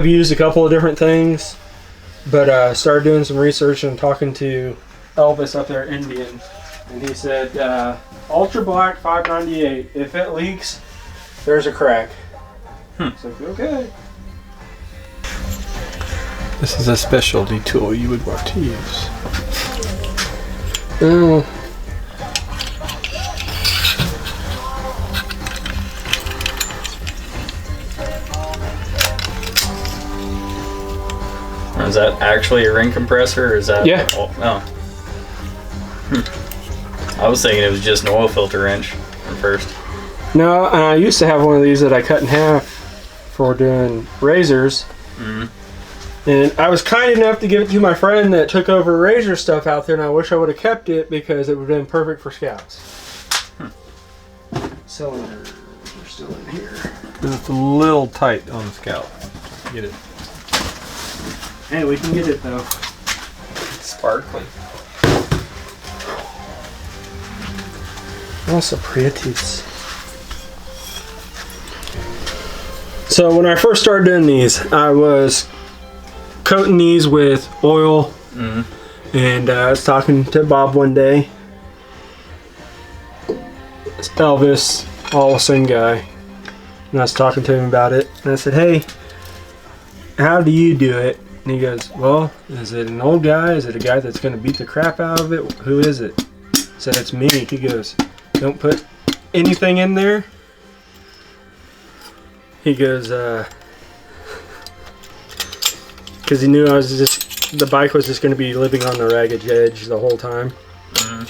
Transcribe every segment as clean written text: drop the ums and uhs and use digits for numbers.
I've used a couple of different things, but started doing some research and talking to Elvis up there at Indian, and he said Ultra Black 598. If it leaks, there's a crack. It's like, okay. This is a specialty tool you would want to use. Oh. Is that actually a ring compressor, or is that? Yeah. Oh. I was thinking it was just an oil filter wrench at first. No, I used to have one of these that I cut in half for doing razors. And I was kind enough to give it to my friend that took over razor stuff out there, and I wish I would have kept it because it would have been perfect for scouts. Cylinders are still in here. It's a little tight on the scout. Get it. Hey, we can get it though. Sparkly. Also pretty. So when I first started doing these, I was coating these with oil, and I was talking to Bob one day. It's Elvis, Allison guy, and I was talking to him about it, and I said, "Hey, how do you do it?" And he goes, "Well, is it an old guy? Is it a guy that's going to beat the crap out of it? Who is it?" I said, "It's me." He goes, "Don't put anything in there." He goes, because he knew the bike was just going to be living on the ragged edge the whole time. And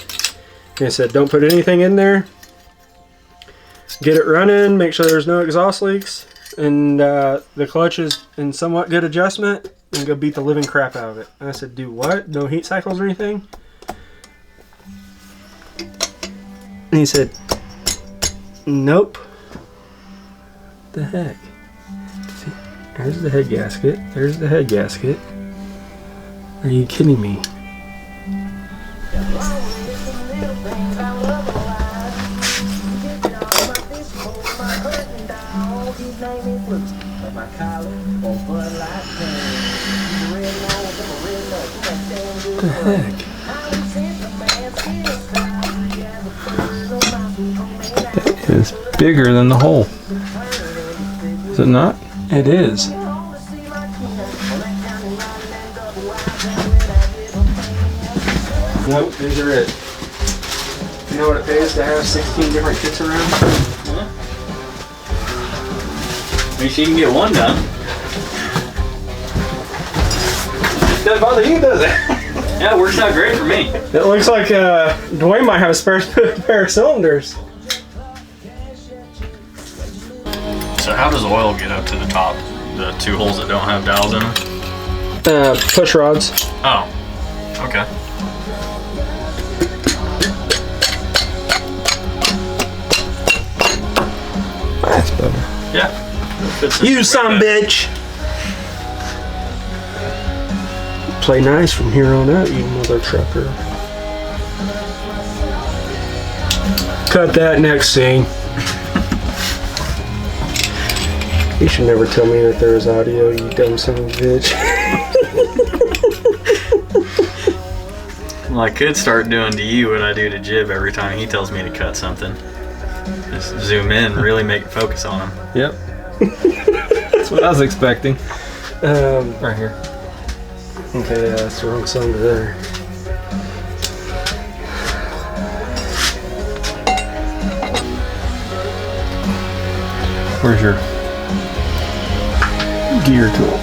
he said, "Don't put anything in there. Get it running, make sure there's no exhaust leaks, and the clutch is in somewhat good adjustment, and go beat the living crap out of it." And I said, "Do what? No heat cycles or anything?" And he said, "Nope." The heck? See, there's the head gasket. There's the head gasket. Are you kidding me? What the heck? That is bigger than the hole. Is it not? It is. Nope, these are it. You know what it pays to have 16 different kits around? At least you can get one done. Doesn't bother you, does it? Yeah, it works out great for me. It looks like Duane might have a spare pair of cylinders. So how does oil get up to the top? The two holes that don't have dowels in them? Push rods. Oh, okay. That's better. Yeah. You son of a bitch! Play nice from here on out, you mother trucker. Cut that next scene. You should never tell me that there was audio, you dumb son of a bitch. Well, I could start doing to you what I do to Jib every time he tells me to cut something. Just zoom in, really make it focus on him. Yep. That's what I was expecting. Right here. Okay, yeah, that's the wrong cylinder there. Where's your gear tool?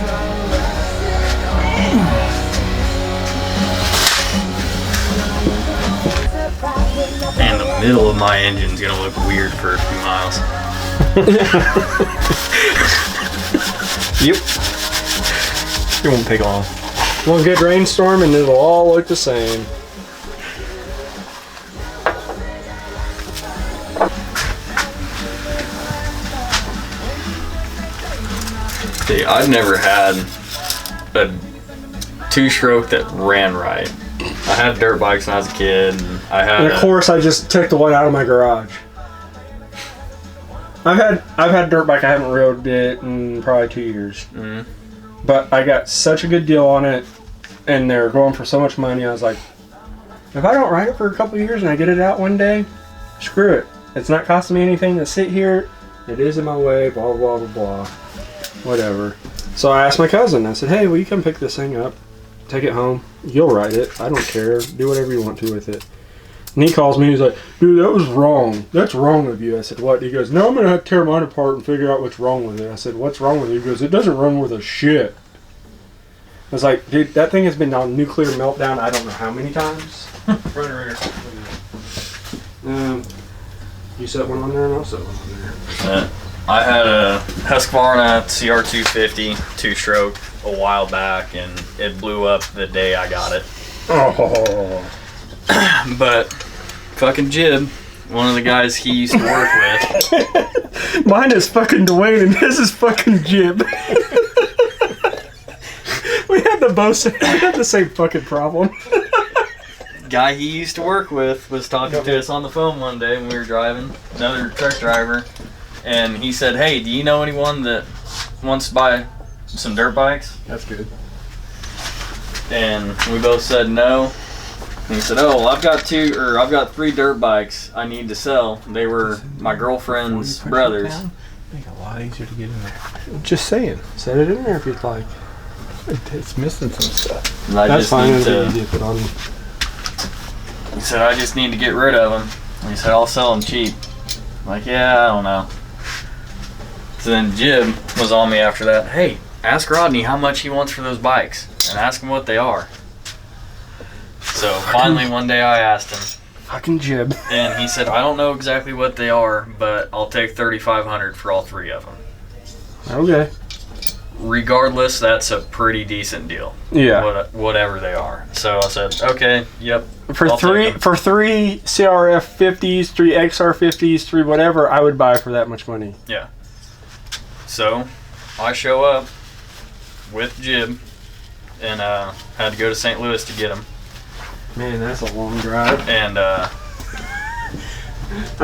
And the middle of my engine's gonna look weird for a few miles. Yep. It won't take long. One good rainstorm and it'll all look the same. See, I've never had a two-stroke that ran right. I had dirt bikes when I was a kid. And I had. And of course, I just took the one out of my garage. I've had a dirt bike. I haven't rode it in probably 2 years. Mm-hmm. But I got such a good deal on it, and they're going for so much money. I was like, if I don't ride it for a couple years and I get it out one day, screw it. It's not costing me anything to sit here. It is in my way, blah, blah, blah, blah. Whatever. So I asked my cousin. I said, hey, will you come pick this thing up? Take it home. You'll ride it. I don't care. Do whatever you want to with it. And he calls me. He's like, dude, that was wrong. That's wrong of you. I said, what? He goes, no, I'm going to have to tear mine apart and figure out what's wrong with it. I said, what's wrong with it? He goes, it doesn't run worth a shit. I was like, dude, that thing has been on nuclear meltdown I don't know how many times. You set one on there and I'll set one on there. I had a Husqvarna CR250 two-stroke a while back, and it blew up the day I got it. Oh. But fucking Jib, one of the guys he used to work with. Mine is fucking Duane and his is fucking Jib. We had the same fucking problem. Guy he used to work with was talking to us on the phone one day when we were driving, another truck driver, and he said, hey, do you know anyone that wants to buy some dirt bikes? That's good. And we both said no. And he said, oh, well, I've got 3 dirt bikes I need to sell. They were my girlfriend's brothers. Make it a lot easier to get in there. Just saying. Set it in there if you'd like. It's missing some stuff. And I That's just fine. need to, Easy to put on. he said, I just need to get rid of them. And he said, I'll sell them cheap. I'm like, yeah, I don't know. So then Jib was on me after that. Hey, ask Rodney how much he wants for those bikes. And ask him what they are. So finally one day I asked him. Fucking Jib. And he said, I don't know exactly what they are, but I'll take $3,500 for all 3 of them. Okay. Regardless, that's a pretty decent deal. Yeah. Whatever they are. So I said, okay, yep. For three CRF 50s, 3 XR 50s, 3 whatever, I would buy for that much money. Yeah. So I show up with Jib and had to go to St. Louis to get him. Man, that's a long drive. And I've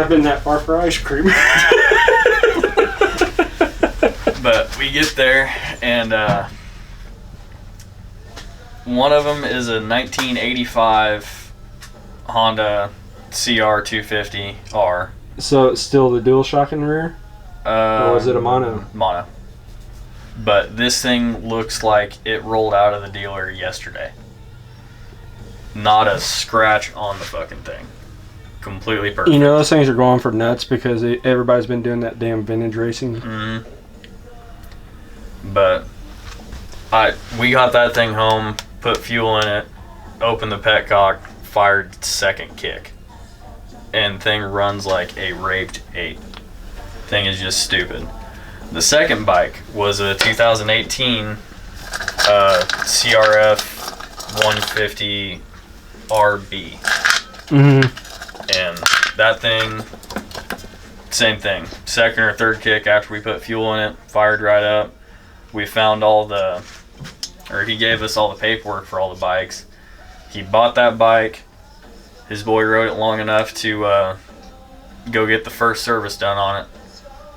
been that far for ice cream. But we get there, and one of them is a 1985 Honda CR250R. So it's still the dual shock in the rear? Or was it a mono? Mono. But this thing looks like it rolled out of the dealer yesterday. Not a scratch on the fucking thing. Completely perfect. You know, those things are going for nuts because everybody's been doing that damn vintage racing. Mm-hmm. But we got that thing home, put fuel in it, opened the petcock, fired second kick, and thing runs like a raped ape. Thing is just stupid. The second bike was a 2018 CRF 150 RB. Mm-hmm. And that thing, same thing. Second or third kick after we put fuel in it, fired right up. We found he gave us all the paperwork for all the bikes. He bought that bike. His boy rode it long enough to go get the first service done on it.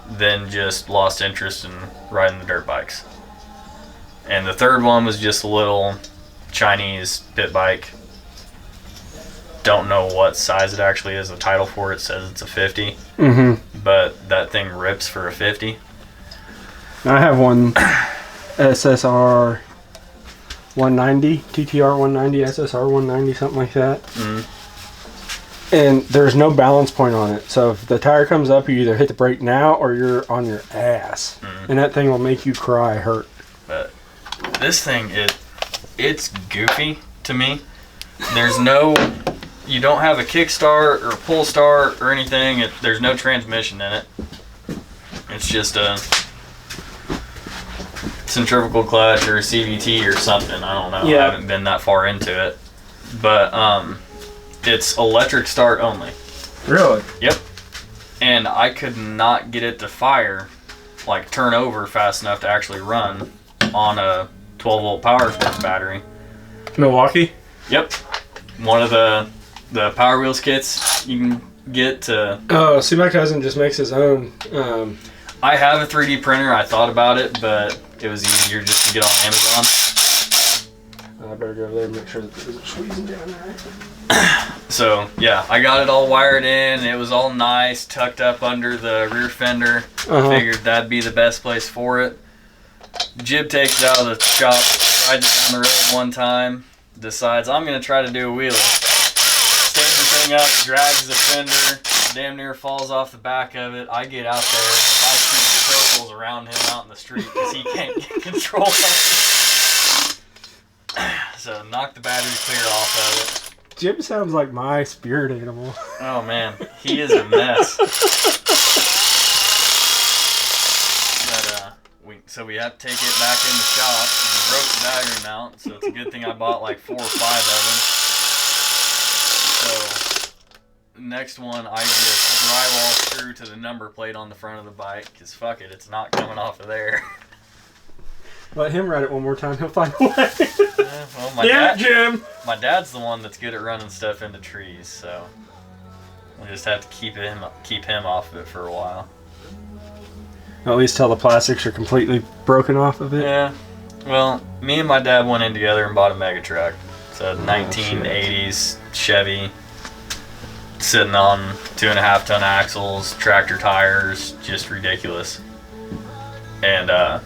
Then just lost interest in riding the dirt bikes. And the third one was just a little Chinese pit bike. Don't know what size it actually is. The title for it says it's a 50. Mm-hmm. But that thing rips for a 50. I have one SSR 190, TTR 190, SSR 190, something like that. Mm-hmm. And there's no balance point on it. So if the tire comes up, you either hit the brake now or you're on your ass. Mm-hmm. And that thing will make you cry hurt. But this thing, it's goofy to me. There's no... You don't have a kickstart or a pull start or anything. There's no transmission in it. It's just a centrifugal clutch or a CVT or something. I don't know. Yeah. I haven't been that far into it. But it's electric start only. Really? Yep. And I could not get it to fire, like turn over fast enough to actually run on a 12-volt power battery. Milwaukee? Yep. One of the Power Wheels kits you can get to... Oh, see, my cousin just makes his own. I have a 3D printer. I thought about it, but it was easier just to get on Amazon. I better go over there and make sure that it isn't squeezing down right. So yeah, I got it all wired in. It was all nice, tucked up under the rear fender. Figured that'd be the best place for it. Jib takes it out of the shop, rides it down the road one time, decides I'm gonna try to do a wheelie. Stands the thing up, drags the fender, damn near falls off the back of it. I get out there, and I shoot circles around him out in the street because he can't get control of it. So knock the battery clear off of it. Jib sounds like my spirit animal. Oh man, he is a mess. But so we have to take it back in the shop. We broke the battery mount, so it's a good thing I bought like 4 or 5 of them. So the next one I just drywall screw to the number plate on the front of the bike, because fuck it, it's not coming off of there. Let him ride it one more time, he'll find a way. Well, Jim! My dad's the one that's good at running stuff into trees, so we just have to keep him off of it for a while. At least till the plastics are completely broken off of it. Yeah. Well, me and my dad went in together and bought a mega truck. It's a 1980s Chevy, sitting on 2.5 ton axles, tractor tires, just ridiculous. And I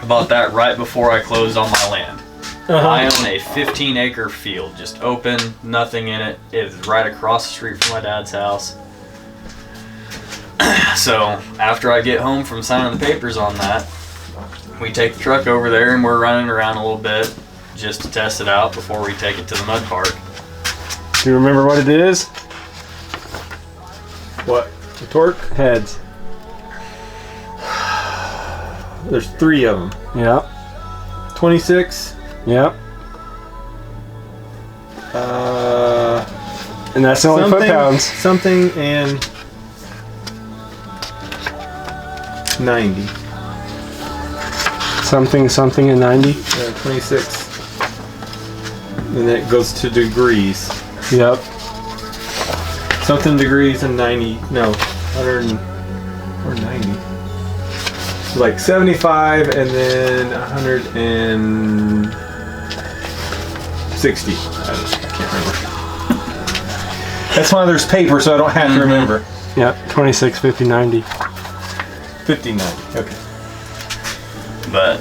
bought that right before I closed on my land. I own a 15-acre field, just open, nothing in it. It is right across the street from my dad's house. So after I get home from signing the papers on that, we take the truck over there and we're running around a little bit just to test it out before we take it to the mud park. Do you remember what it is? What? The torque? Heads. There's 3 of them. Yep. 26. Yep. And that's the only foot-pounds. Something and 90. Something and 90. Yeah, 26. And it goes to degrees. Yep. Something degrees and 90. No, 100 or 90. Like 75 and then 160. I can't remember. That's why there's paper, so I don't have to remember. Yep. 26, 50, 90. 59. Okay. But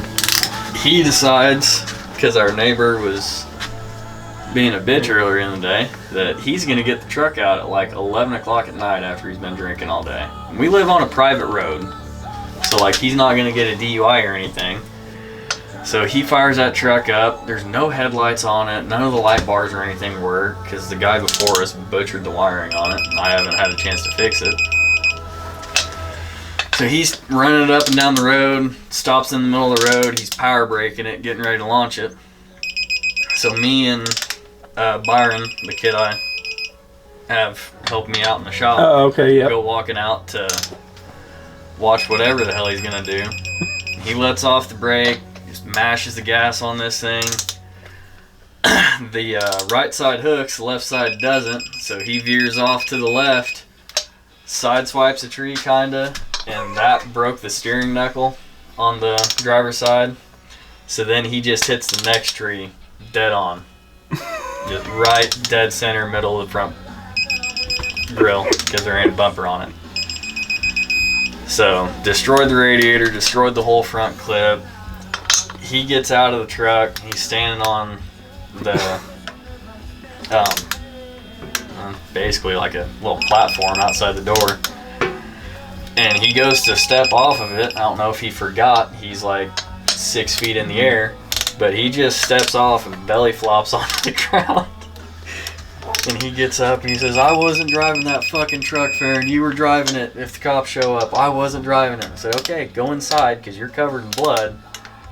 he decides, because our neighbor was being a bitch earlier in the day, that he's going to get the truck out at like 11 o'clock at night after he's been drinking all day. And we live on a private road, so like he's not going to get a DUI or anything. So he fires that truck up. There's no headlights on it. None of the light bars or anything work because the guy before us butchered the wiring on it. I haven't had a chance to fix it. So he's running it up and down the road, stops in the middle of the road, he's power braking it, getting ready to launch it. So me and Byron, the kid I have helped me out in the shop, go walking out to watch whatever the hell he's gonna do. He lets off the brake, just mashes the gas on this thing. The right side hooks, the left side doesn't, so he veers off to the left, sideswipes a tree kinda, and that broke the steering knuckle on the driver's side. So then he just hits the next tree dead on. Just right dead center middle of the front grill because there ain't a bumper on it. So destroyed the radiator, destroyed the whole front clip. He gets out of the truck, he's standing on the basically like a little platform outside the door. And he goes to step off of it. I don't know if he forgot. He's like 6 feet in the air. But he just steps off and belly flops onto the ground. And he gets up and he says, I wasn't driving that fucking truck, Pharryn. You were driving it if the cops show up. I wasn't driving it. I said, okay, go inside because you're covered in blood.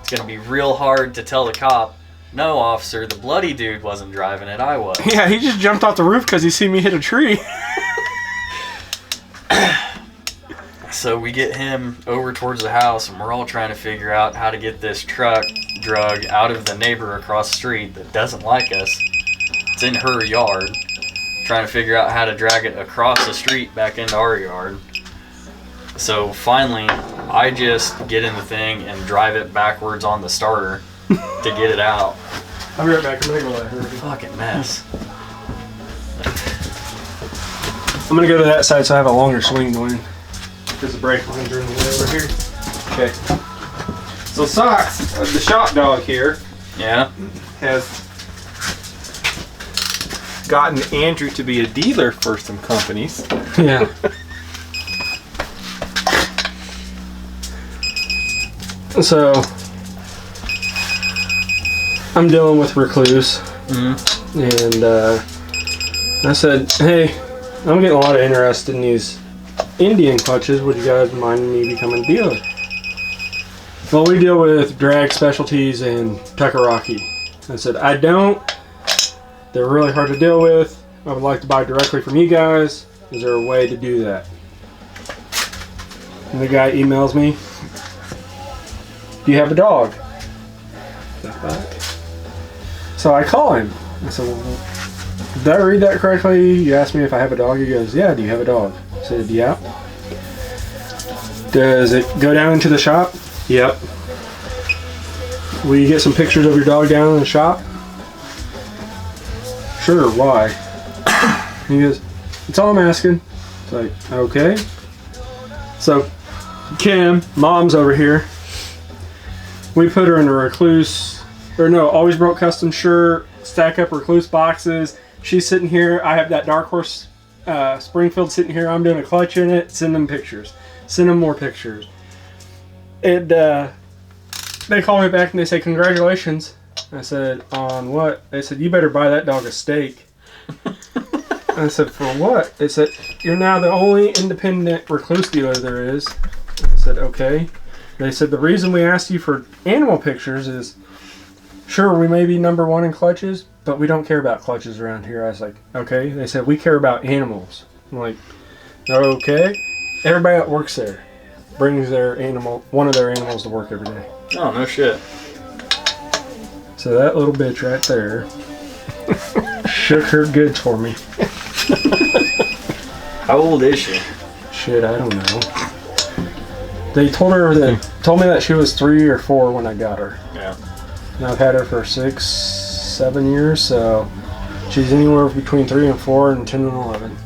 It's going to be real hard to tell the cop, no, officer, the bloody dude wasn't driving it. I was. Yeah, he just jumped off the roof because he seen me hit a tree. So we get him over towards the house and we're all trying to figure out how to get this truck drug out of the neighbor across the street that doesn't like us. It's in her yard. Trying to figure out how to drag it across the street back into our yard. So finally, I just get in the thing and drive it backwards on the starter to get it out. I'll be right back. I'm gonna go let her. Fucking mess. I'm gonna go to that side so I have a longer swing going. Because the brake lines are in the way over here. Okay. So Socks, the shop dog here, Yeah. has gotten Andrew to be a dealer for some companies. Yeah. So I'm dealing with Recluse, and I said, "Hey, I'm getting a lot of interest in these Indian clutches. Would you guys mind me becoming a dealer?" Well, we deal with drag specialties and Takaraki. I said, "I don't. They're really hard to deal with. I would like to buy directly from you guys. Is there a way to do that?" And the guy emails me, "Do you have a dog?" So I call him. I said, "Well, did I read that correctly? You asked me if I have a dog." He goes, "Yeah, do you have a dog?" I said, "Yeah." "Does it go down into the shop?" "Yep." "Will you get some pictures of your dog down in the shop?" "Sure, why?" He goes, "That's all I'm asking." It's like, okay. So Kim, mom's over here. We put her in a Recluse, or no, Always Broke custom shirt, stack up Recluse boxes. She's sitting here. I have that Dark Horse Springfield sitting here. I'm doing a clutch in it. Send them pictures. Send them more pictures. And they call me back and they say, "Congratulations." I said, "On what?" They said, "You better buy that dog a steak." I said, "For what?" They said, "You're now the only independent Recluse dealer there is." I said, "Okay." They said, "The reason we asked you for animal pictures is, sure, we may be number one in clutches, but we don't care about clutches around here." I was like, "Okay." They said, "We care about animals." I'm like, "Okay." Everybody that works there brings their animal, one of their animals to work every day. Oh, no shit. So that little bitch right there shook her goods for me. How old is she? Shit, I don't know. They told me that she was 3 or 4 when I got her. Yeah. And I've had her for 6, 7 years, so she's anywhere between 3 and 4 and 10 and 11.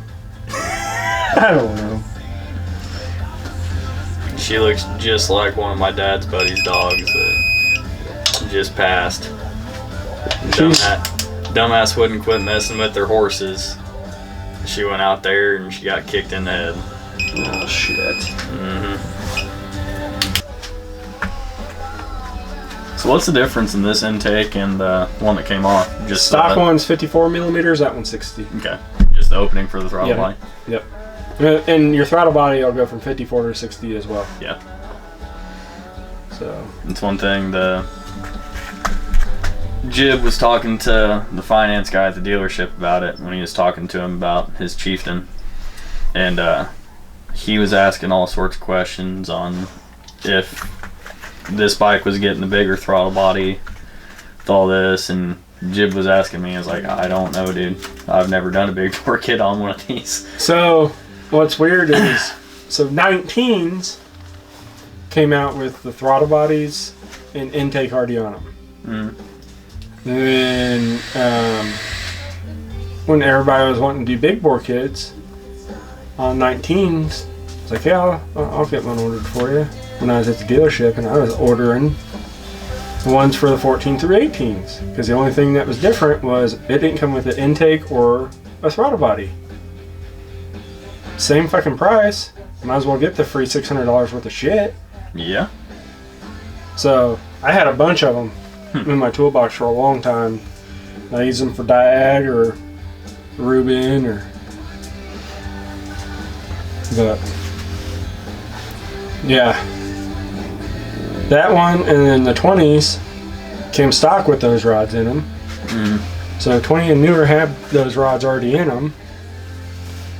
I don't know. She looks just like one of my dad's buddy's dogs that just passed. Dumbass wouldn't quit messing with their horses. She went out there and she got kicked in the head. Oh shit. So what's the difference in this intake and the one that came off? Just stock one's 54 millimeters, that one's 60. Okay. Just the opening for the throttle body. Yep. And your throttle body will go from 54 to 60 as well. Yeah. So it's one thing. The Jib was talking to the finance guy at the dealership about it when he was talking to him about his Chieftain, and he was asking all sorts of questions on if this bike was getting the bigger throttle body with all this, and Jib was asking me, I was like, "I don't know, dude. I've never done a big bore kit on one of these." So what's weird is, so 19s came out with the throttle bodies and intake already on them. And then when everybody was wanting to do big bore kits on 19s, it's like, "Yeah, I'll get one ordered for you." When I was at the dealership, and I was ordering ones for the 14 through 18s, because the only thing that was different was it didn't come with an intake or a throttle body. Same fucking price. Might as well get the free $600 worth of shit. Yeah. So I had a bunch of them in my toolbox for a long time. I used them for Diag or Rubin but yeah, that one, and then the 20s came stock with those rods in them. So 20 and newer have those rods already in them,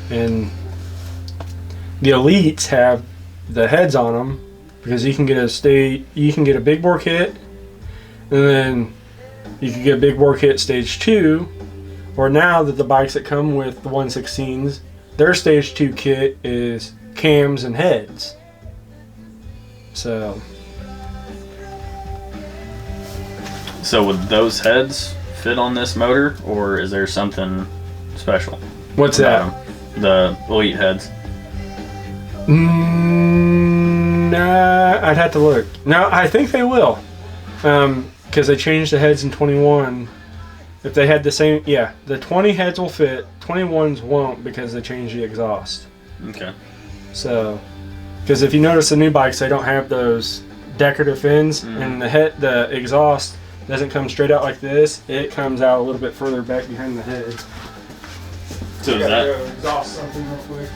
and the Elites have the heads on them, because you can get a big bore kit, and then you can get a big bore kit stage 2, or now that the bikes that come with the 116s, their stage 2 kit is cams and heads. So would those heads fit on this motor, or is there something special? what's that? The Elite heads. Nah, I'd have to look. No, I think they will, because they changed the heads in 21. If they had the same, yeah, the 20 heads will fit. 21s won't because they changed the exhaust. Okay. So, because if you notice the new bikes, they don't have those decorative fins, and the exhaust doesn't come straight out like this. It comes out a little bit further back behind the head. So is Gotta that? go exhaust something real quick.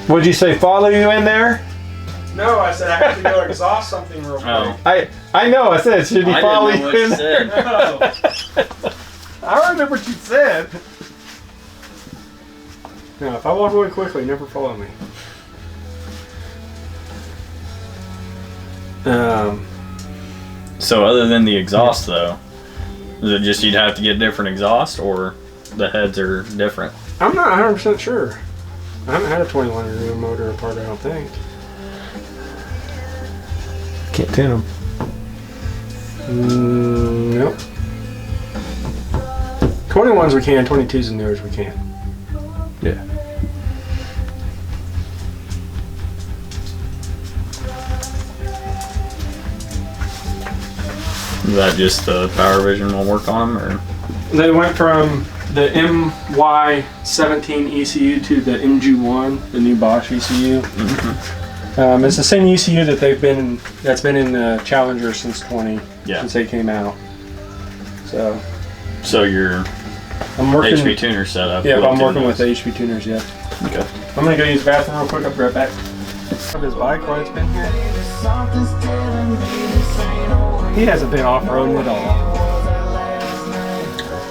What'd you say? Follow you in there? No, I said I have to go exhaust something real quick. Oh. I know. I said, should he I follow didn't know you what in you there? said. No. I remember what you said. No, if I walk away quickly, never follow me. So other than the exhaust, though, is it just you'd have to get different exhaust, or the heads are different? I'm not 100% sure. I haven't had a 21 rear motor apart, I don't think. Can't tune them. Nope. 21s we can, 22s and newers we can. Yeah. Is that just the Power Vision will work on them, or? They went from the MY17 ECU to the MG1, the new Bosch ECU. It's the same ECU that that's been in the Challenger since since they came out. So your I'm working. HP tuner setup. Yeah, will I'm tune working with those. the HP tuners. Yeah. Okay. I'm gonna go use the bathroom real quick. I'll be right back. Of his bike while it's been here. He hasn't been off-roading at all.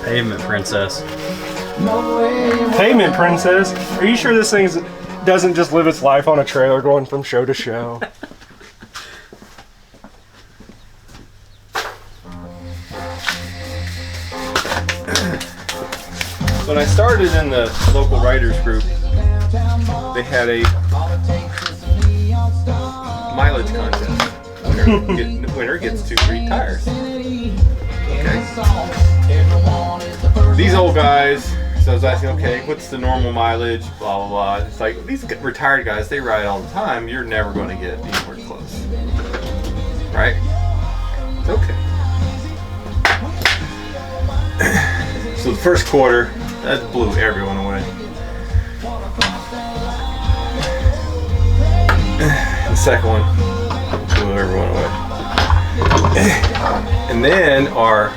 Pavement Princess. Pavement Princess. Are you sure this thing doesn't just live its life on a trailer going from show to show? When I started in the local writers group, they had a mileage contest. Winner gets 2 free tires. Okay. These old guys, so I was asking, okay, what's the normal mileage? Blah blah blah. It's like these retired guys, they ride all the time. You're never going to get anywhere close, right? Okay. So the first quarter, that blew everyone away. The second one blew everyone away. And then our,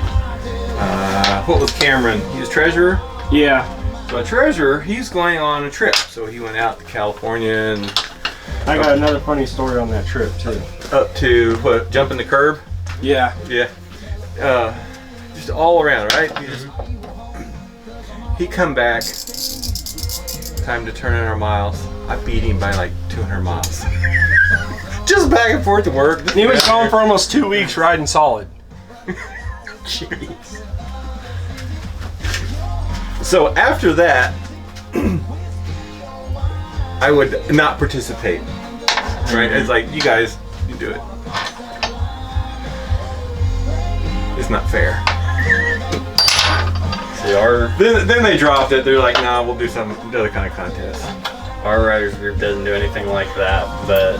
what was Cameron? He was treasurer? Yeah. So a treasurer, he's going on a trip. So he went out to California and I got another funny story on that trip too. up to, what, jumping the curb? Yeah. Yeah. Just all around, right? He come back, time to turn in our miles. I beat him by like 200 miles. Just back and forth to work. He was gone for almost 2 weeks riding solid. Jeez. So after that, I would not participate. Right? It's like, you guys, you do it. It's not fair. See, Then they dropped it. They're like, nah, we'll do some other kind of contest. our riders group doesn't do anything like that, but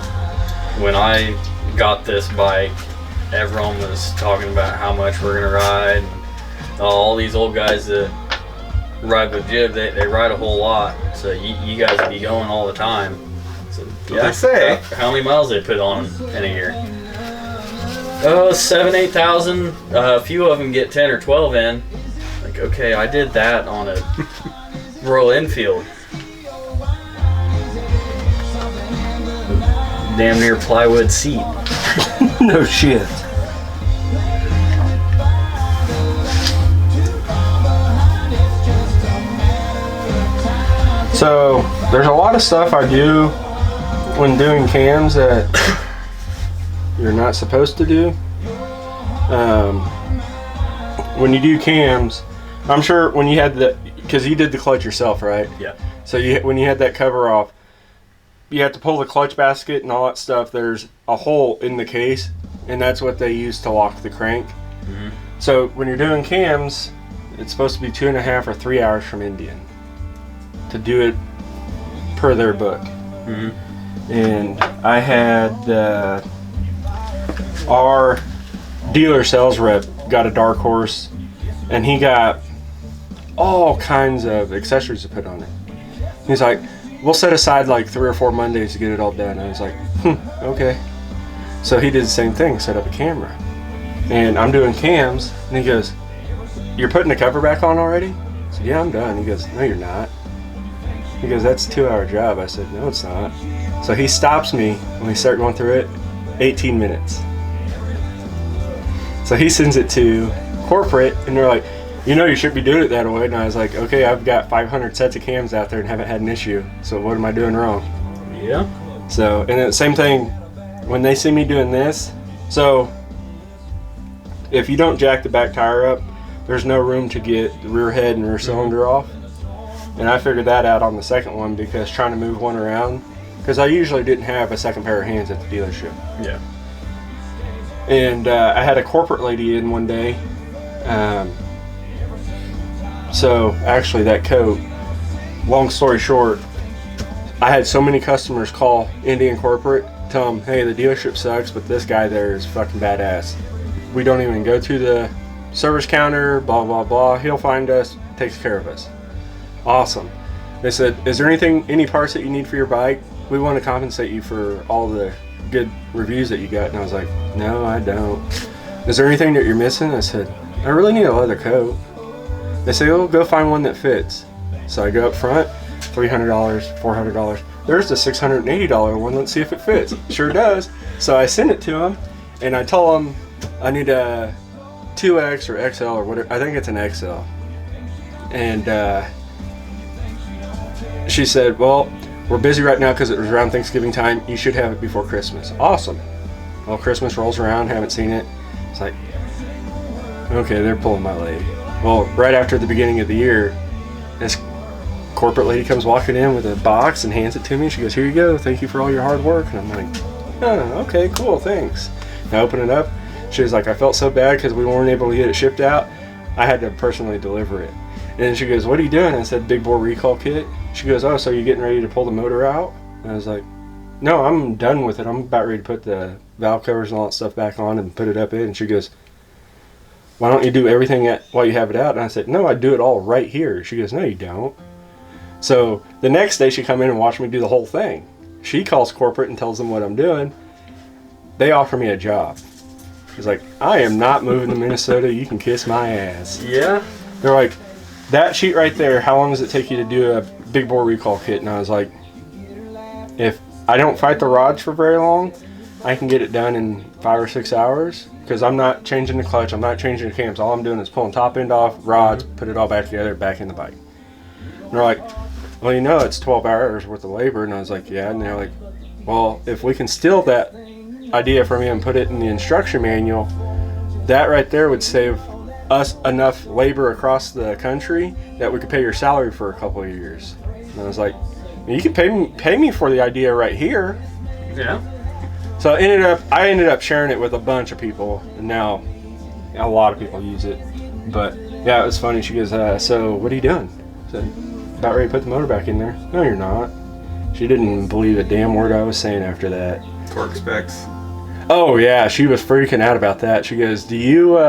when I got this bike, everyone was talking about how much we're gonna ride. All these old guys that ride with Jib, they ride a whole lot, so you guys would be going all the time. So, What they say. How many miles they put on in a year? 7,000-8,000. A few of them get 10 or 12 in. Like, okay, I did that on a Royal Enfield. Damn near plywood seat. No shit. So there's a lot of stuff I do when doing cams that you're not supposed to do. When you do cams, I'm sure when you had because you did the clutch yourself, right? Yeah. So when you had that cover off, you have to pull the clutch basket and all that stuff. There's a hole in the case, and that's what they use to lock the crank. Mm-hmm. So when you're doing cams, it's supposed to be 2.5 or 3 hours from Indian to do it per their book. Mm-hmm. And I had our dealer sales rep got a dark horse, and he got all kinds of accessories to put on it. He's like, we'll set aside like 3 or 4 Mondays to get it all done. I was like, okay. So he did the same thing, set up a camera. And I'm doing cams, and he goes, you're putting the cover back on already? I said, yeah, I'm done. He goes, no, you're not. He goes, that's a 2-hour job. I said, no, it's not. So he stops me when we start going through it, 18 minutes. So he sends it to corporate, and they're like, you know, you should be doing it that way. And I was like, okay, I've got 500 sets of cams out there and haven't had an issue. So what am I doing wrong? Yeah. So, and the same thing when they see me doing this. So if you don't jack the back tire up, there's no room to get the rear head and rear cylinder off. And I figured that out on the second one because trying to move one around, because I usually didn't have a second pair of hands at the dealership. Yeah. And I had a corporate lady in one day. So actually that coat, long story short, I had so many customers call Indian corporate, tell them, hey, the dealership sucks, but this guy there is fucking badass. We don't even go through the service counter, blah, blah, blah. He'll find us, takes care of us. Awesome. They said, is there any parts that you need for your bike? We want to compensate you for all the good reviews that you got. And I was like, no, I don't. Is there anything that you're missing? I said, I really need a leather coat. They say, oh, go find one that fits. So I go up front, $300, $400. There's the $680 one. Let's see if it fits. Sure does. So I send it to them, and I tell them I need a 2X or XL or whatever. I think it's an XL. And she said, well, we're busy right now because it was around Thanksgiving time. You should have it before Christmas. Awesome. Well, Christmas rolls around, haven't seen it. It's like, okay, they're pulling my leg. Well, right after the beginning of the year, this corporate lady comes walking in with a box and hands it to me. She goes, here you go. Thank you for all your hard work. And I'm like, oh, okay, cool, thanks. And I open it up. She was like, I felt so bad because we weren't able to get it shipped out. I had to personally deliver it. And then she goes, what are you doing? I said, big bore recall kit. She goes, oh, so you're getting ready to pull the motor out? And I was like, no, I'm done with it. I'm about ready to put the valve covers and all that stuff back on and put it up in. And she goes, why don't you do everything while you have it out? And I said, no, I do it all right here. She goes, no, you don't. So the next day she come in and watch me do the whole thing. She calls corporate and tells them what I'm doing. They offer me a job. She's like, I am not moving to Minnesota. You can kiss my ass. Yeah. They're like, that sheet right there, how long does it take you to do a big bore recall kit? And I was like, if I don't fight the rods for very long, I can get it done in 5 or 6 hours. Because I'm not changing the clutch, I'm not changing the cams. All I'm doing is pulling top end off, rods, put it all back together, back in the bike. And they're like, well, you know, it's 12 hours worth of labor. And I was like, yeah. And they're like, well, if we can steal that idea from you and put it in the instruction manual, that right there would save us enough labor across the country that we could pay your salary for a couple of years. And I was like, you can pay me for the idea right here. Yeah. So I ended up sharing it with a bunch of people, and now a lot of people use it. But yeah, it was funny. She goes, so what are you doing? I said, about ready to put the motor back in there. No, you're not. She didn't believe a damn word I was saying after that. Torque specs. Oh yeah, she was freaking out about that. She goes, do you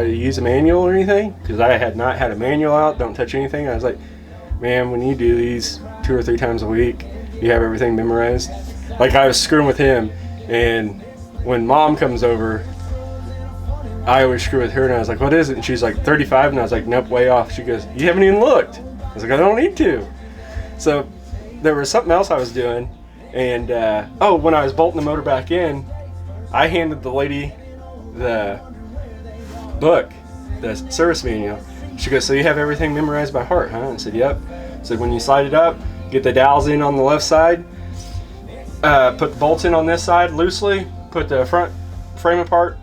use a manual or anything? Because I had not had a manual out, don't touch anything. I was like, man, when you do these 2 or 3 times a week, you have everything memorized. Like I was screwing with him. And when mom comes over, I always screw with her, and I was like, what is it? And she's like, 35, and I was like, nope, way off. She goes, you haven't even looked. I was like, I don't need to. So there was something else I was doing, and when I was bolting the motor back in, I handed the lady the book, the service manual. She goes, so you have everything memorized by heart, huh? I said, yep. So when you slide it up, get the dowels in on the left side, put the bolts in on this side loosely, put the front frame apart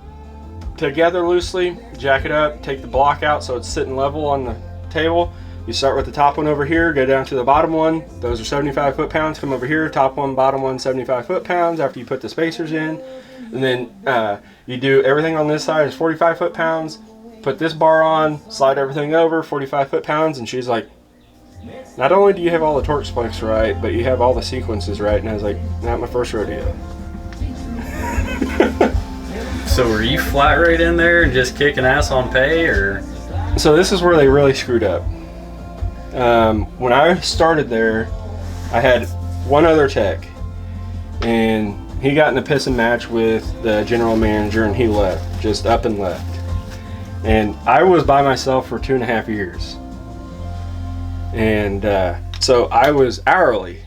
together loosely, jack it up, take the block out so it's sitting level on the table, You start with the top one over here, go down to the bottom one. Those are 75 foot-pounds. Come over here, top one, bottom one, 75 foot-pounds after you put the spacers in. And then you do everything on this side is 45 foot-pounds. Put this bar on, slide everything over, 45 foot-pounds. And she's like, not only do you have all the torque spikes right, but you have all the sequences right. And I was like, not my first rodeo. So were you flat rate in there and just kicking ass on pay, or? So this is where they really screwed up. When I started there, I had one other tech, and he got in a pissing match with the general manager, and he left, just up and left. And I was by myself for 2.5 years. And so I was hourly.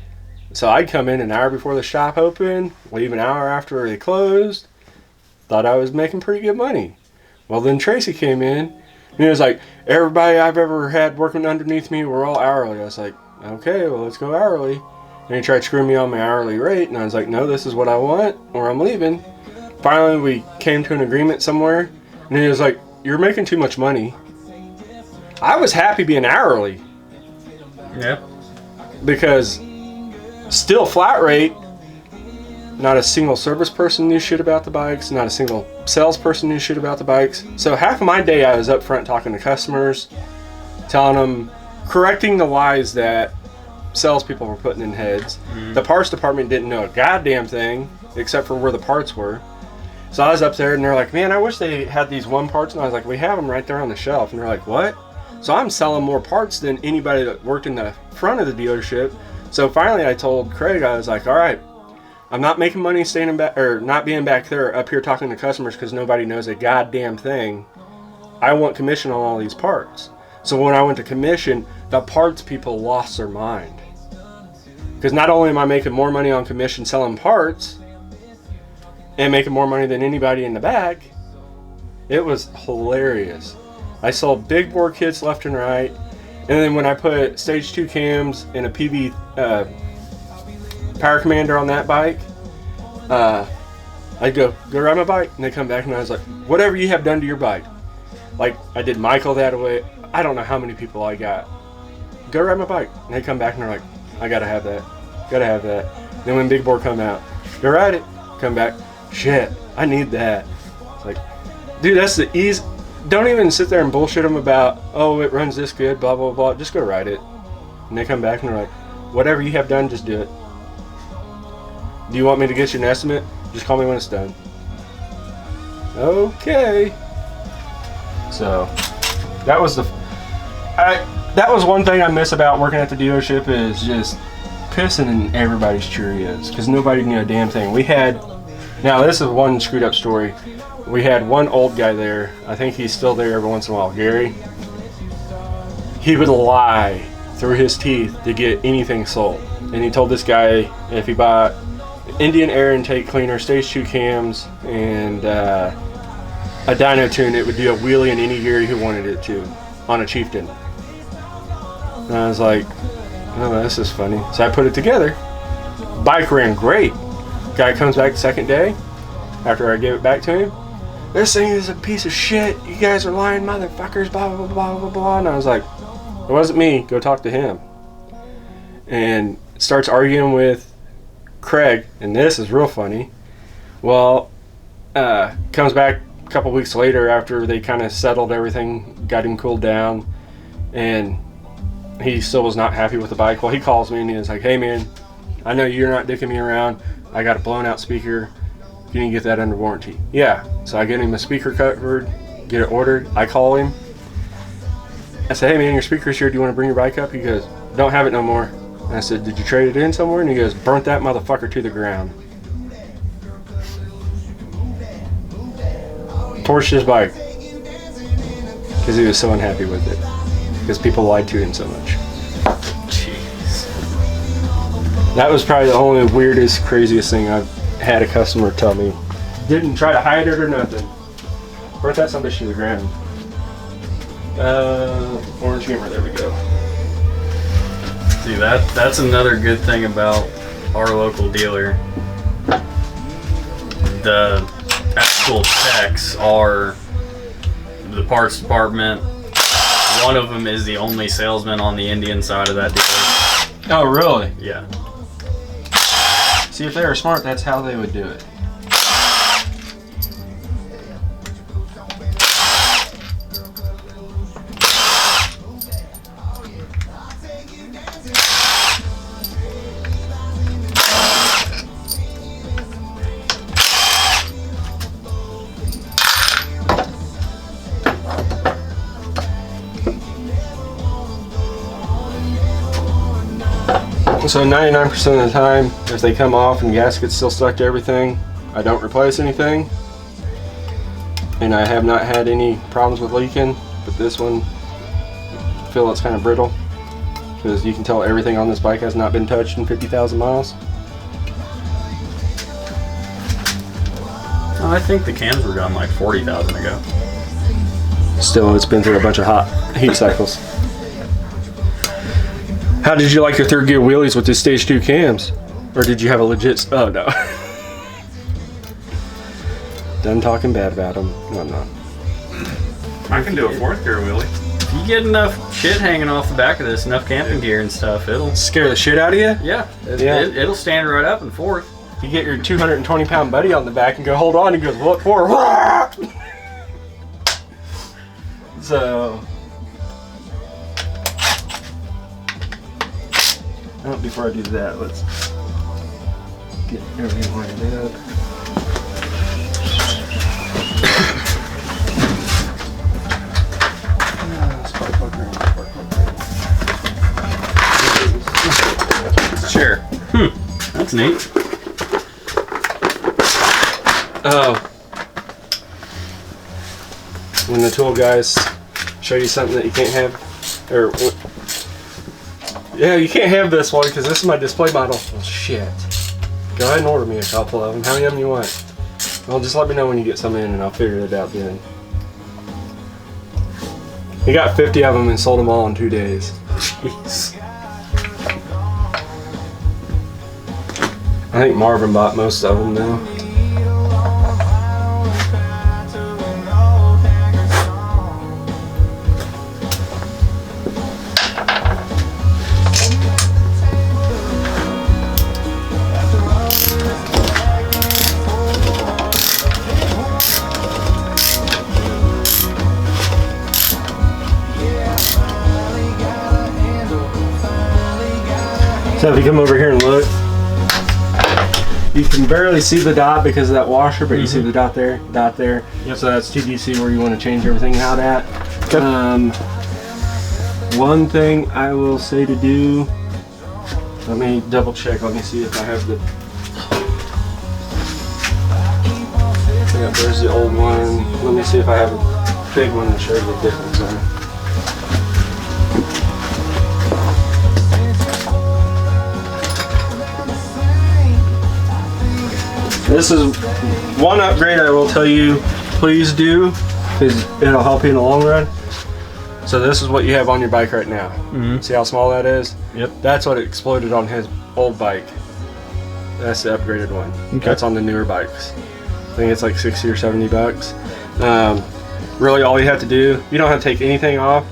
So I'd come in an hour before the shop opened, leave an hour after they closed. Thought I was making pretty good money. Well, then Tracy came in, and he was like, everybody I've ever had working underneath me were all hourly. I was like, okay, well, let's go hourly. And he tried screwing me on my hourly rate, and I was like, no, this is what I want, or I'm leaving. Finally, we came to an agreement somewhere, and he was like, you're making too much money. I was happy being hourly. Yeah. Because still flat rate, not a single service person knew shit about the bikes, not a single salesperson knew shit about the bikes. So half of my day I was up front talking to customers, telling them, correcting the lies that salespeople were putting in heads. The parts department didn't know a goddamn thing except for where the parts were. So I was up there and they're like, man, I wish they had these one parts. And I was like, we have them right there on the shelf. And they're like, what? So I'm selling more parts than anybody that worked in the front of the dealership. So finally I told Craig, I was like, all right, I'm not making money standing back, or not being back there up here talking to customers because nobody knows a goddamn thing. I want commission on all these parts. So when I went to commission, the parts people lost their mind. Because not only am I making more money on commission selling parts and making more money than anybody in the back, it was hilarious. I sold big bore kits left and right. And then when I put stage 2 cams and a PB Power Commander on that bike, I'd go ride my bike, and they come back and I was like, whatever you have done to your bike. Like I did Michael that way. I don't know how many people I got. Go ride my bike. And they come back and they're like, I gotta have that. Gotta have that. Then when Big Bore come out, go ride it. Come back. Shit, I need that. It's like, dude, that's the easy. Don't even sit there and bullshit them about, oh, it runs this good, blah, blah, blah. Just go ride it. And they come back and they're like, whatever you have done, just do it. Do you want me to get you an estimate? Just call me when it's done. Okay. So, that was one thing I miss about working at the dealership, is just pissing in everybody's Cheerios, because nobody knew a damn thing. We had, now this is one screwed up story. We had one old guy there. I think he's still there every once in a while, Gary. He would lie through his teeth to get anything sold. And he told this guy if he bought Indian air intake cleaner, stage 2 cams, and a dyno tune, it would do a wheelie in any gear he wanted it to on a Chieftain. And I was like, oh, this is funny. So I put it together. Bike ran great. Guy comes back the second day after I gave it back to him. This thing is a piece of shit. You guys are lying motherfuckers, blah, blah, blah, blah, blah. And I was like, it wasn't me. Go talk to him. And starts arguing with Craig, and this is real funny. Well, comes back a couple weeks later after they kind of settled everything, got him cooled down, and he still was not happy with the bike. Well, he calls me and he's like, hey man, I know you're not dicking me around. I got a blown out speaker. Can you get that under warranty? Yeah. So I get him a speaker covered, get it ordered. I call him. I said, hey man, your speaker's here. Do you want to bring your bike up? He goes, don't have it no more. And I said, did you trade it in somewhere? And he goes, burnt that motherfucker to the ground. Torched his bike because he was so unhappy with it, because people lied to him so much. Jeez. That was probably the only weirdest, craziest thing I've had a customer tell me. Didn't try to hide it or nothing. Burnt that some bitch to the ground. Orange humor, there we go. See, that's another good thing about our local dealer. The actual techs are the parts department, one of them is the only salesman on the Indian side of that deal. Oh, really? Yeah. See, if they were smart, that's how they would do it. So 99% of the time, if they come off and gasket's still stuck to everything, I don't replace anything. And I have not had any problems with leaking, but this one, I feel it's kind of brittle. Because you can tell everything on this bike has not been touched in 50,000 miles. I think the cams were done like 40,000 ago. Still, it's been through a bunch of hot heat cycles. How did you like your third gear wheelies with the stage 2 cams? Or did you have a legit... Oh, no. Done talking bad about them. No, I'm not. I can do a fourth gear wheelie. If you get enough shit hanging off the back of this, enough camping gear and stuff, it'll... Scare the shit out of you? Yeah. Yeah. It'll stand right up and forth. You get your 220-pound buddy on the back and go, hold on, and he goes, what for? So... before I do that, let's get everything lined up. Sure. That's neat. Oh. When the tool guys show you something that you can't have, or yeah, you can't have this one because this is my display model. Well, shit. Go ahead and order me a couple of them. How many of them you want? Well, just let me know when you get some in and I'll figure it out then. We got 50 of them and sold them all in 2 days. Jeez. I think Marvin bought most of them now. So if you come over here and look, you can barely see the dot because of that washer, but you see the dot there, Yep. So that's TDC where you want to change everything out at. Okay. One thing I will say to do, let me double check, let me see if I have the, yeah, there's the old one. Let me see if I have a big one that shows the difference on it. This is one upgrade I will tell you, please do, because it'll help you in the long run. So this is what you have on your bike right now. Mm-hmm. See how small that is? Yep. That's what exploded on his old bike. That's the upgraded one. Okay. That's on the newer bikes. I think it's like 60 or 70 bucks. Really all you have to do, you don't have to take anything off.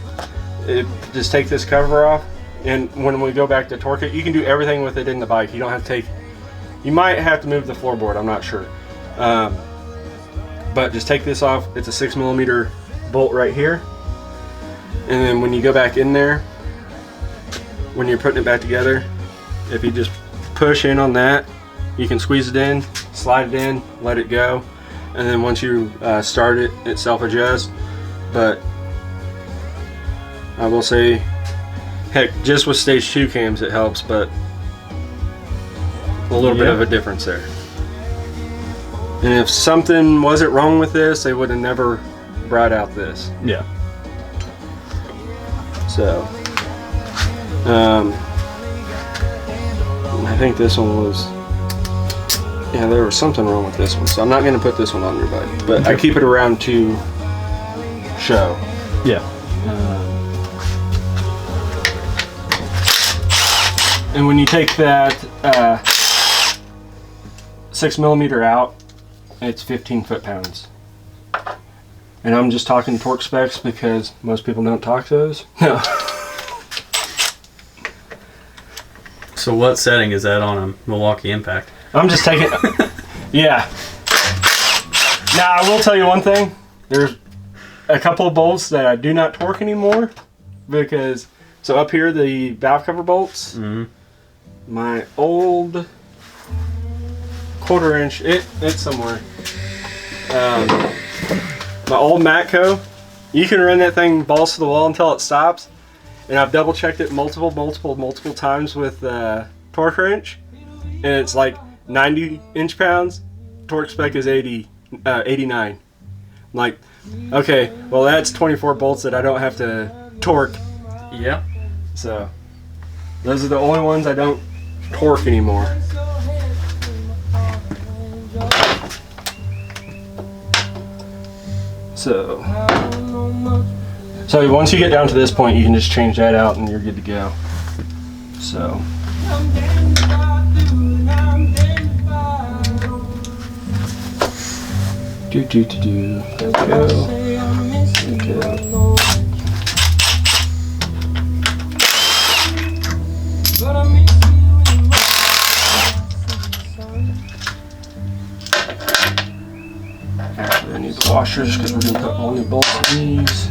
Just take this cover off, and when we go back to torque it, you can do everything with it in the bike. You don't have to take, you might have to move the floorboard, I'm not sure. But just take this off. It's a 6mm bolt right here. And then when you go back in there, when you're putting it back together, if you just push in on that, you can squeeze it in, slide it in, let it go. And then once you start it, it self-adjusts. But I will say, heck, just with stage 2 cams it helps, but a little bit of a difference there. And if something wasn't wrong with this, they would have never brought out this. Yeah. So, I think this one was, yeah, there was something wrong with this one. So I'm not going to put this one on your bike, but I keep it around to show. Yeah. And when you take that 6mm out, it's 15 foot-pounds. And I'm just talking torque specs because most people don't talk those. No. So what setting is that on a Milwaukee Impact? I'm just taking... Yeah. Now, I will tell you one thing. There's a couple of bolts that I do not torque anymore. Because... So up here, the valve cover bolts. Mm-hmm. My old 1/4 inch... It's somewhere. My old Matco. You can run that thing balls to the wall until it stops. And I've double checked it multiple times with torque wrench, and it's like 90 inch-pounds. Torque spec is 89. I'm like, okay, well that's 24 bolts that I don't have to torque. Yeah. So those are the only ones I don't torque anymore. So once you get down to this point, you can just change that out and you're good to go. So. There we go. Okay. Actually, I need the washers because we're going to put all new bolts in these.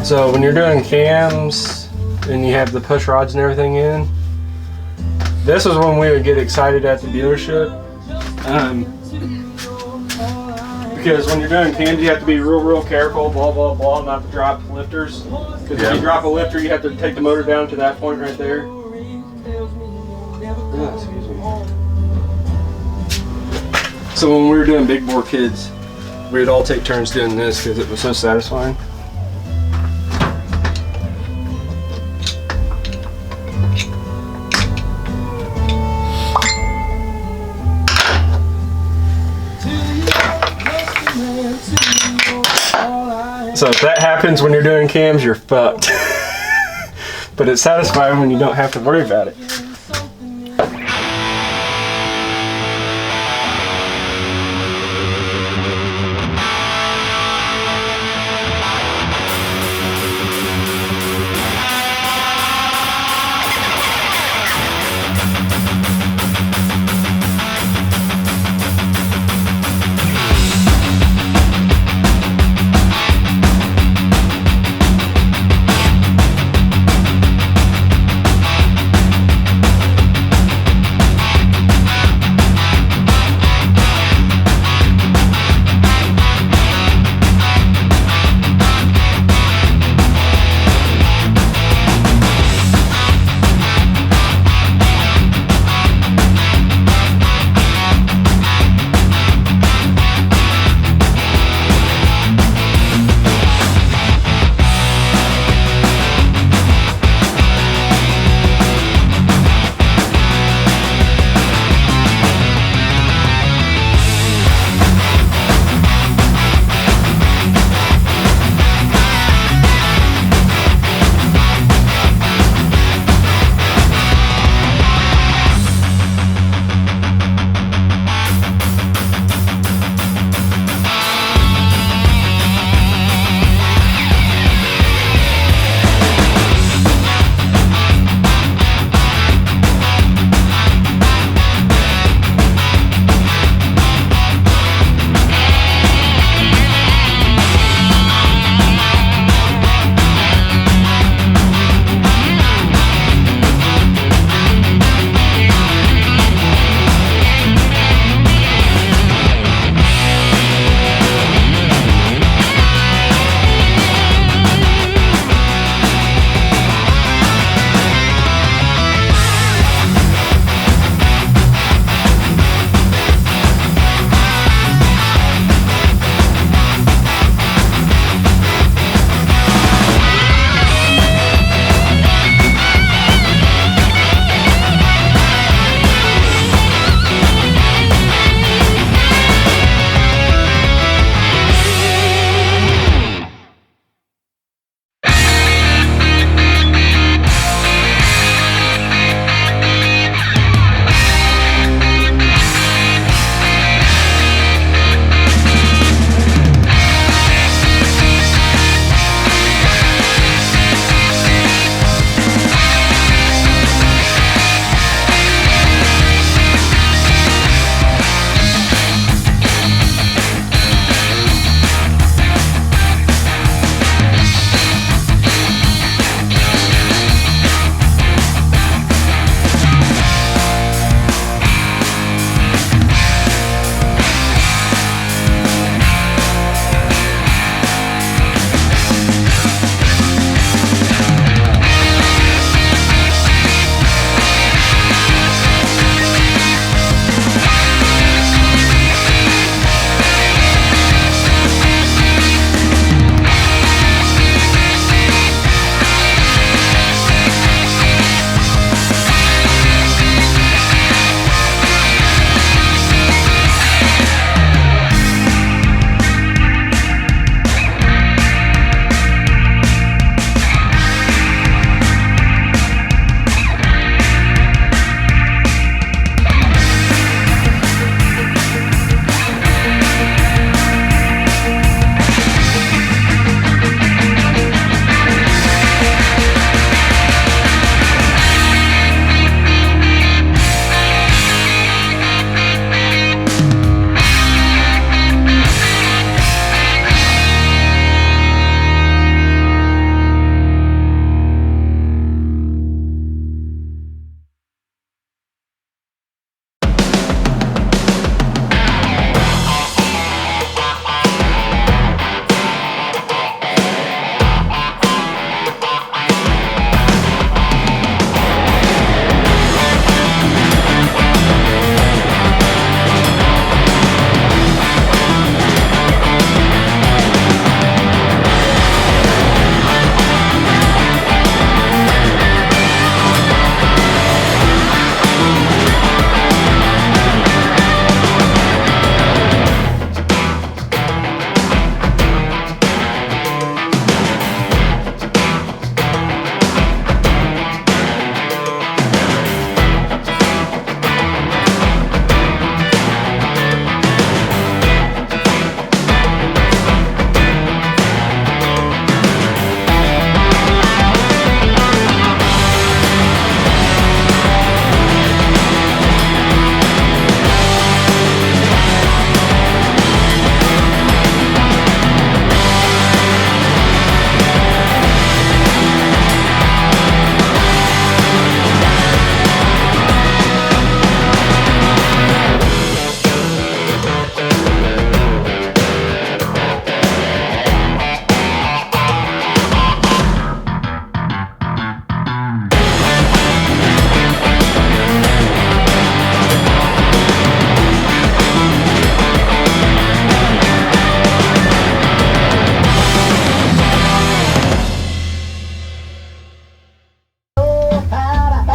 So when you're doing cams and you have the push rods and everything in, this is when we would get excited at the dealership. Because when you're doing cams, you have to be real careful, blah, blah, blah, not to drop lifters. Because if you drop a lifter, you have to take the motor down to that point right there. Oh, excuse me. So when we were doing big bore kids, we'd all take turns doing this because it was so satisfying. So if that happens when you're doing cams, you're fucked. But it's satisfying when you don't have to worry about it.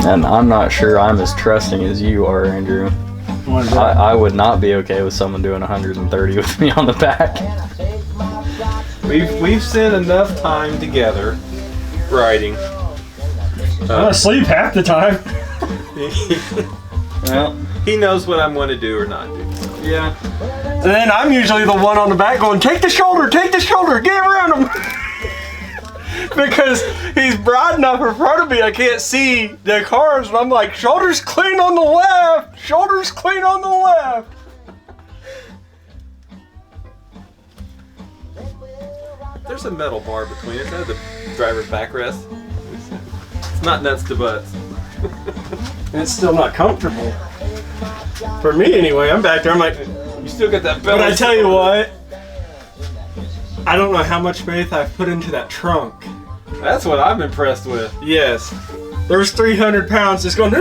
And I'm not sure I'm as trusting as you are, Andrew. I would not be okay with someone doing 130 with me on the back. We've spent enough time together riding. I sleep half the time. Well, He knows what I'm going to do or not do. yeah. And then I'm usually the one on the back going, take the shoulder, get around him. Because he's broad enough in front of me, I can't see the cars, and I'm like, shoulders clean on the left, shoulders clean on the left. There's a metal bar between us. That's the driver's backrest. It's not nuts to butts. And it's still not comfortable. For me anyway, I'm back there, I'm like, You still got that belly. but I tell you what, I don't know how much faith I've put into that trunk. That's what I'm impressed with. Yes. There's 300 pounds just going.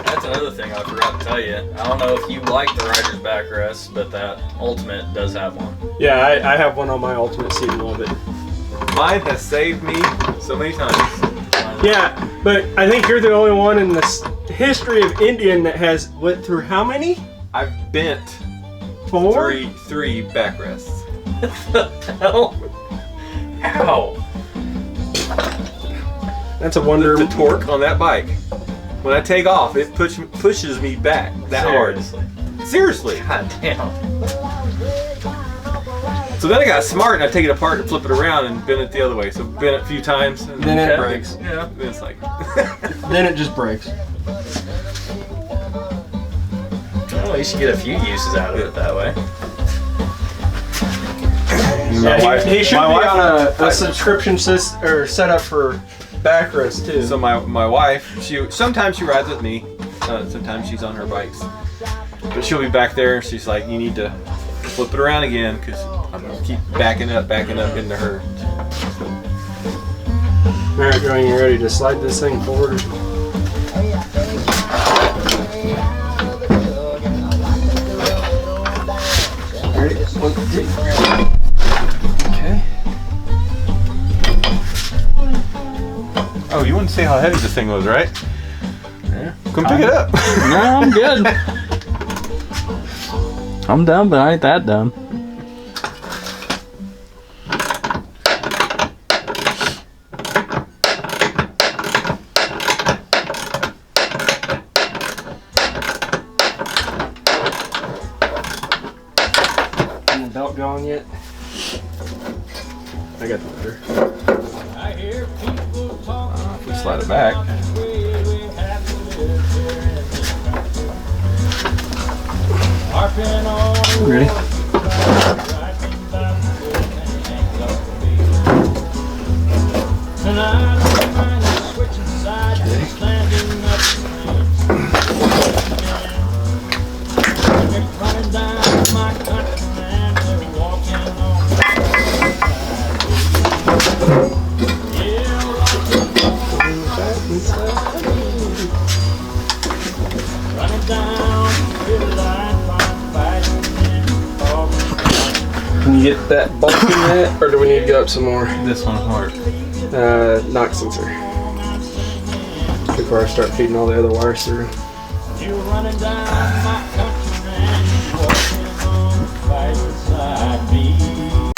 That's another thing I forgot to tell you. I don't know if you like the rider's backrest, but that Ultimate does have one. Yeah, I have one on my Ultimate seat and love it. Mine has saved me so many times. Yeah, but I think you're the only one in the history of Indian that has went through how many? I've bent 4? three backrests. Hell? How? That's a wonder. The torque on that bike. When I take off, it pushes me back that Seriously. hard. Seriously. God damn. So then I got smart and I take it apart and flip it around and bend it the other way. So bend it a few times and Then it breaks. Yeah. Then it's like. Then it just breaks. Well, you should get a few uses out of it that way. Yeah, he should be on a subscription or setup for backrest too. So my wife, sometimes she rides with me, sometimes she's on her bikes, but she'll be back there. She's like, you need to flip it around again because I'm gonna keep backing up into her. All right, Duane, you ready to slide this thing forward? Ready? 1, 2, 3. Okay. Oh, you want to see how heavy this thing was, right? Yeah. Come pick it up. No, I'm good. I'm done, but I ain't that dumb. Isn't the belt gone yet? I got the letter. If we slide it back. Ready? Can you get that bulk in yet, or do we need to go up some more? This one's hard. Knock sensor. Before I start feeding all the other wires through. You're running down my country and walking on right beside me.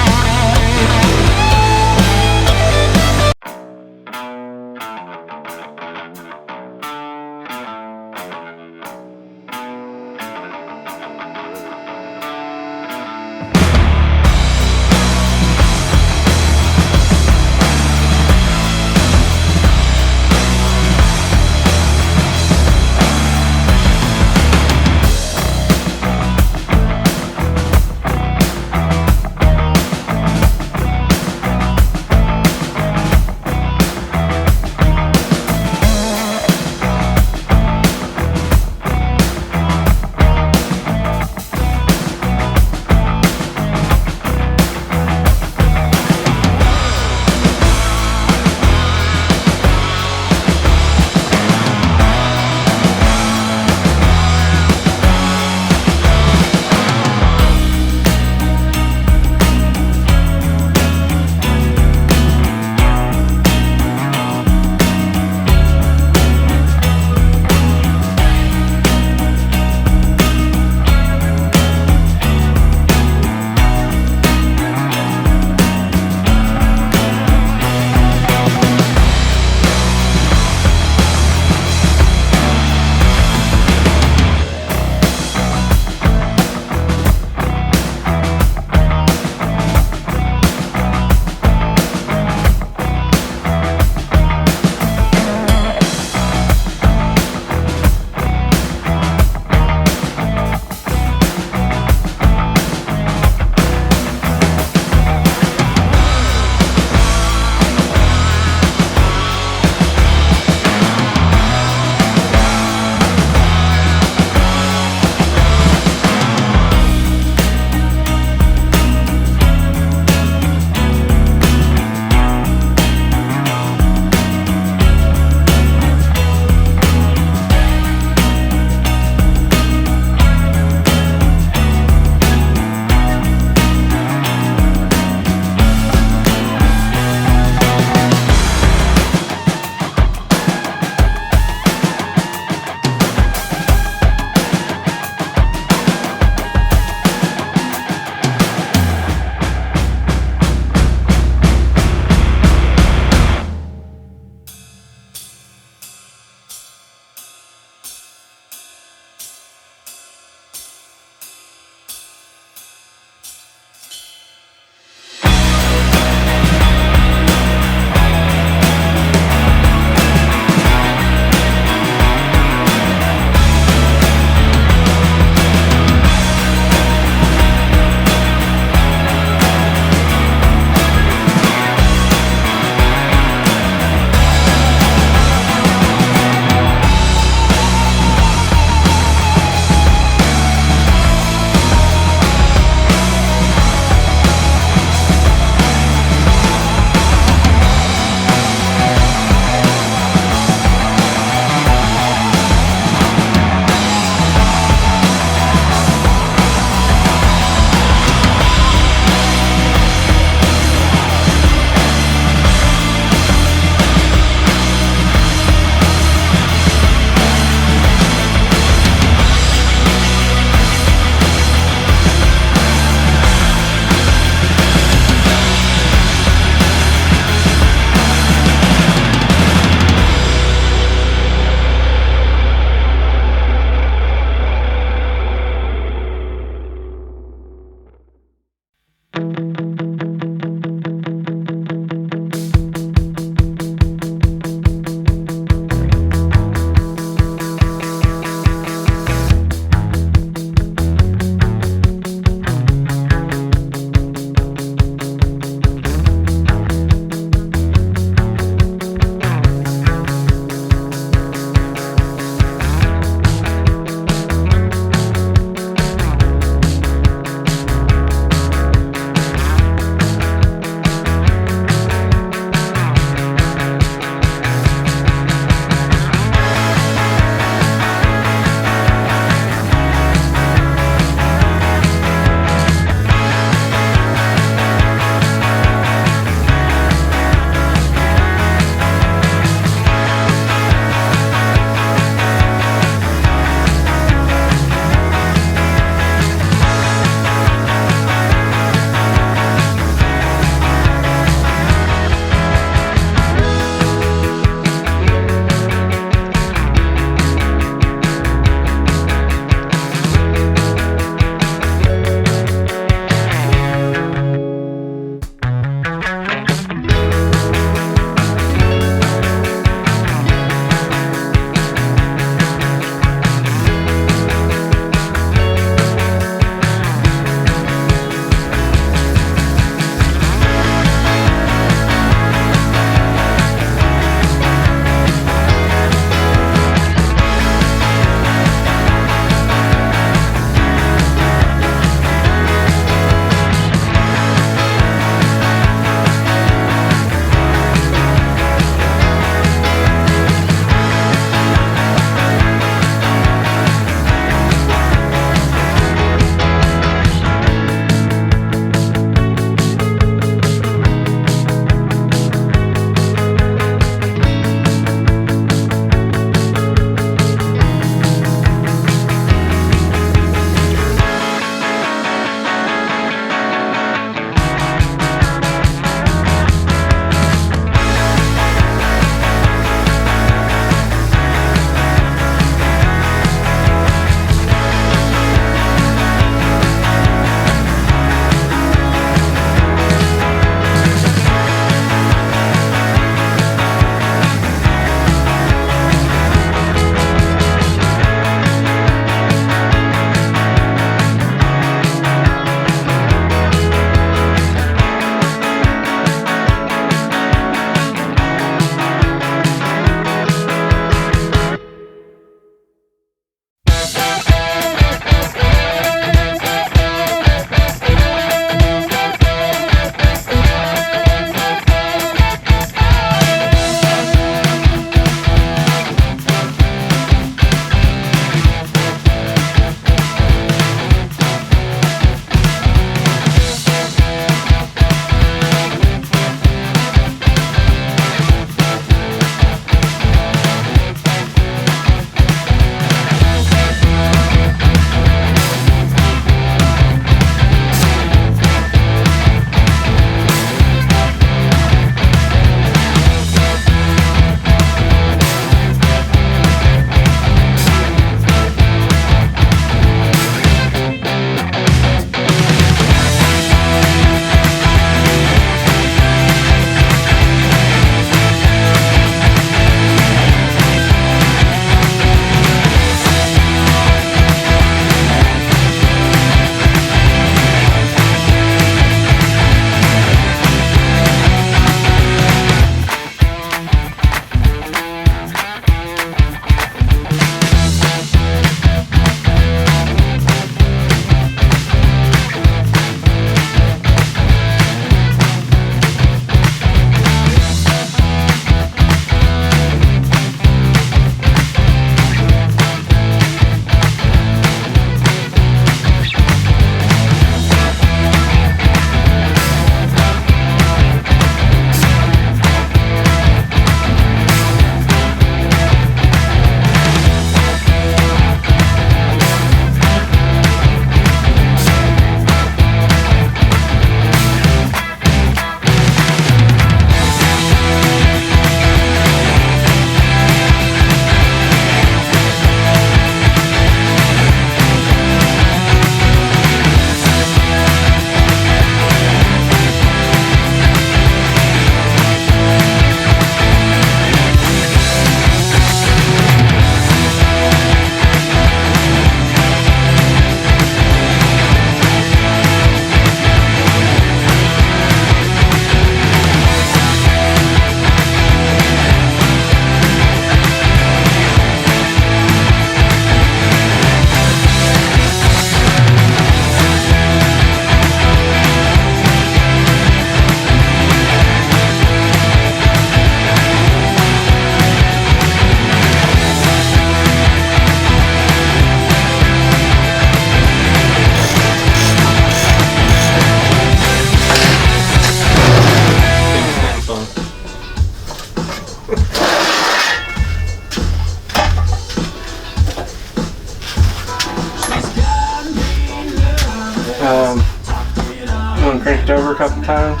a couple times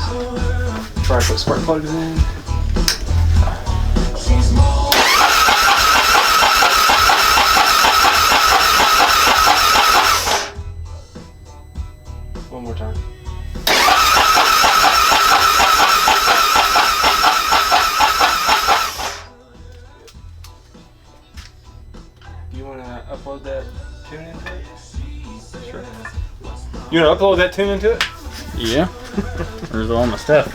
before I put spark plugs in. One more time. Do you want to upload that tune into it? Sure. You want to upload that tune into it? Yeah. There's all my stuff.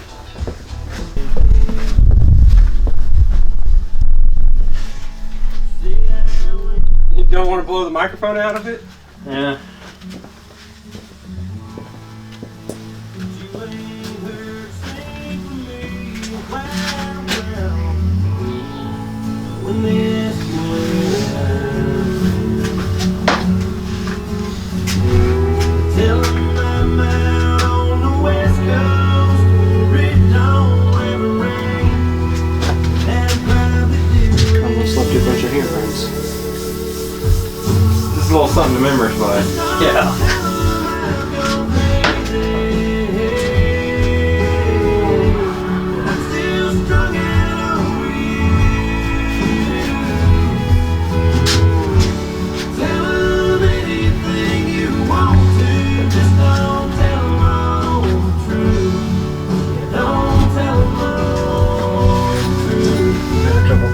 You don't want to blow the microphone out of it? Yeah. Almost left you a bunch of handprints. This is a little something to memorize by. Yeah.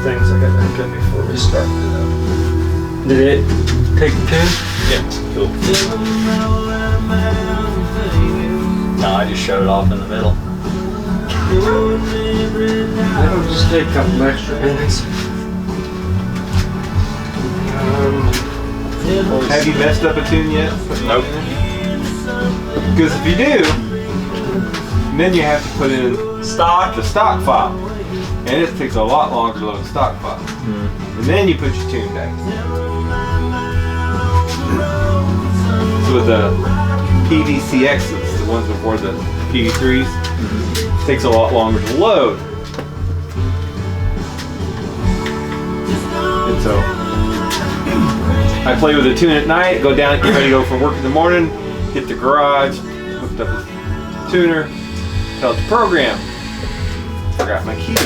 Things I got to hook up before we start it up. Did it take the tune? Yeah. Cool. No, I just shut it off in the middle. It'll just take a couple extra minutes. Have you messed up a tune yet? Nope. Because if you do, then you have to put in the stock file. And it takes a lot longer to load the stock file. And then you put your tune back. So with the PVCXs, the ones before the PV3s, it takes a lot longer to load. And so I play with the tune at night, go down, get ready to go for work in the morning, hit the garage, hooked up the tuner, tell it to program. Forgot my key.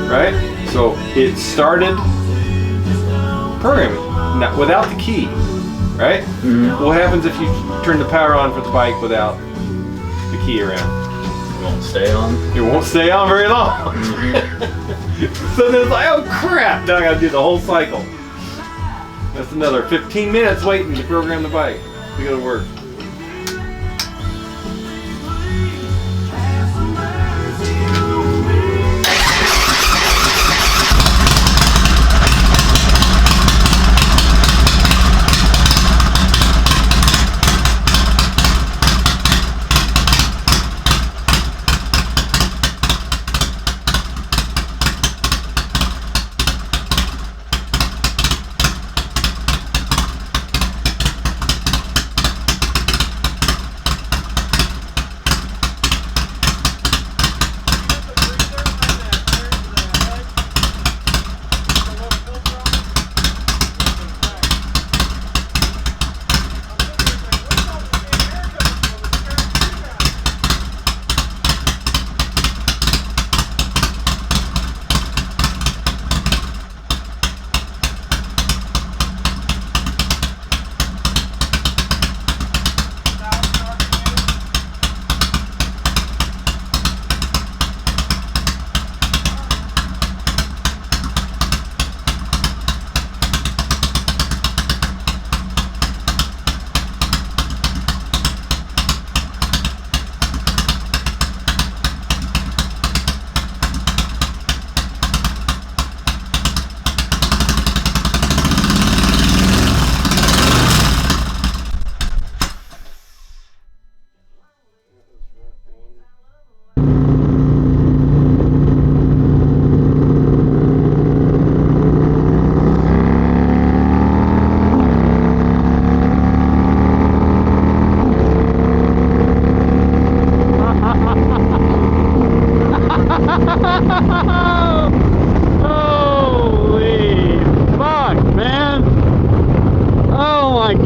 Right? So it started programming without the key. Right? What happens if you turn the power on for the bike without the key around? It won't stay on. It won't stay on very long. So then it's like, oh crap, now I gotta do the whole cycle. That's another 15 minutes waiting to program the bike to go to work.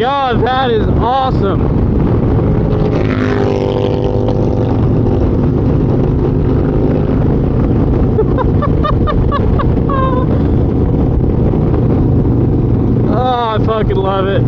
God, that is awesome. fucking love it.